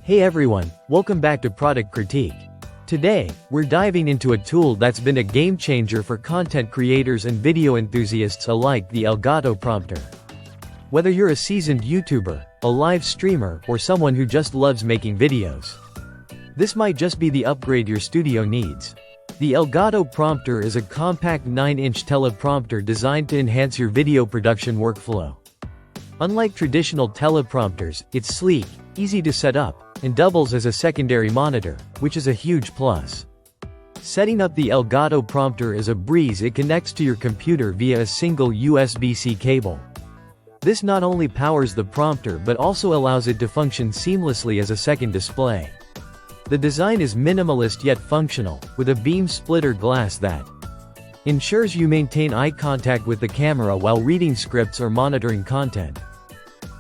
Hey everyone, welcome back to Product Critique. Today, we're diving into a tool that's been a game changer for content creators and video enthusiasts alike, the Elgato Prompter. Whether you're a seasoned YouTuber, a live streamer, or someone who just loves making videos, this might just be the upgrade your studio needs. The Elgato Prompter is a compact 9-inch teleprompter designed to enhance your video production workflow. Unlike traditional teleprompters, it's sleek, easy to set up, and doubles as a secondary monitor, which is a huge plus. Setting up the Elgato Prompter is a breeze. It connects to your computer via a single USB-C cable. This not only powers the prompter but also allows it to function seamlessly as a second display. The design is minimalist yet functional, with a beam splitter glass that ensures you maintain eye contact with the camera while reading scripts or monitoring content.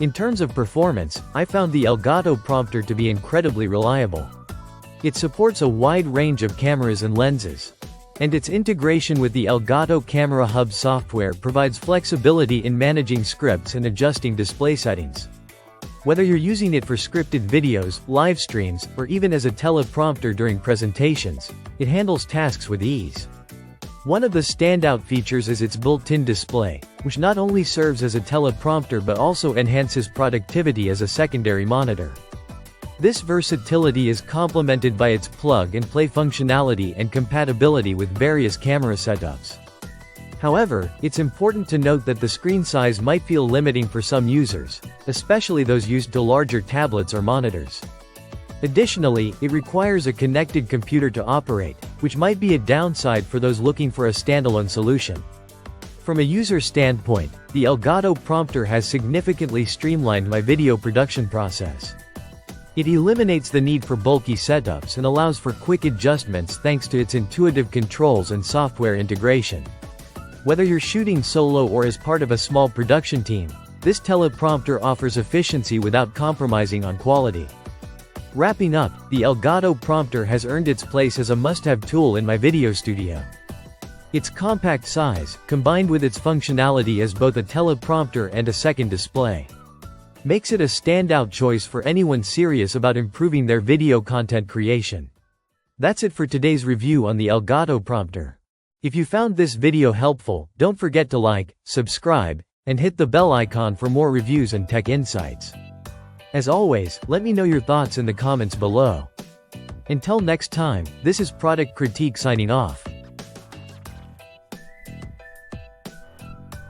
In terms of performance, I found the Elgato Prompter to be incredibly reliable. It supports a wide range of cameras and lenses, and its integration with the Elgato Camera Hub software provides flexibility in managing scripts and adjusting display settings. Whether you're using it for scripted videos, live streams, or even as a teleprompter during presentations, it handles tasks with ease. One of the standout features is its built-in display, which not only serves as a teleprompter but also enhances productivity as a secondary monitor. This versatility is complemented by its plug-and-play functionality and compatibility with various camera setups. However, it's important to note that the screen size might feel limiting for some users, especially those used to larger tablets or monitors. Additionally, it requires a connected computer to operate, which might be a downside for those looking for a standalone solution. From a user standpoint, the Elgato Prompter has significantly streamlined my video production process. It eliminates the need for bulky setups and allows for quick adjustments thanks to its intuitive controls and software integration. Whether you're shooting solo or as part of a small production team, this teleprompter offers efficiency without compromising on quality. Wrapping up, the Elgato Prompter has earned its place as a must-have tool in my video studio. Its compact size, combined with its functionality as both a teleprompter and a second display, makes it a standout choice for anyone serious about improving their video content creation. That's it for today's review on the Elgato Prompter. If you found this video helpful, don't forget to like, subscribe, and hit the bell icon for more reviews and tech insights. As always, let me know your thoughts in the comments below. Until next time, this is Product Critique signing off.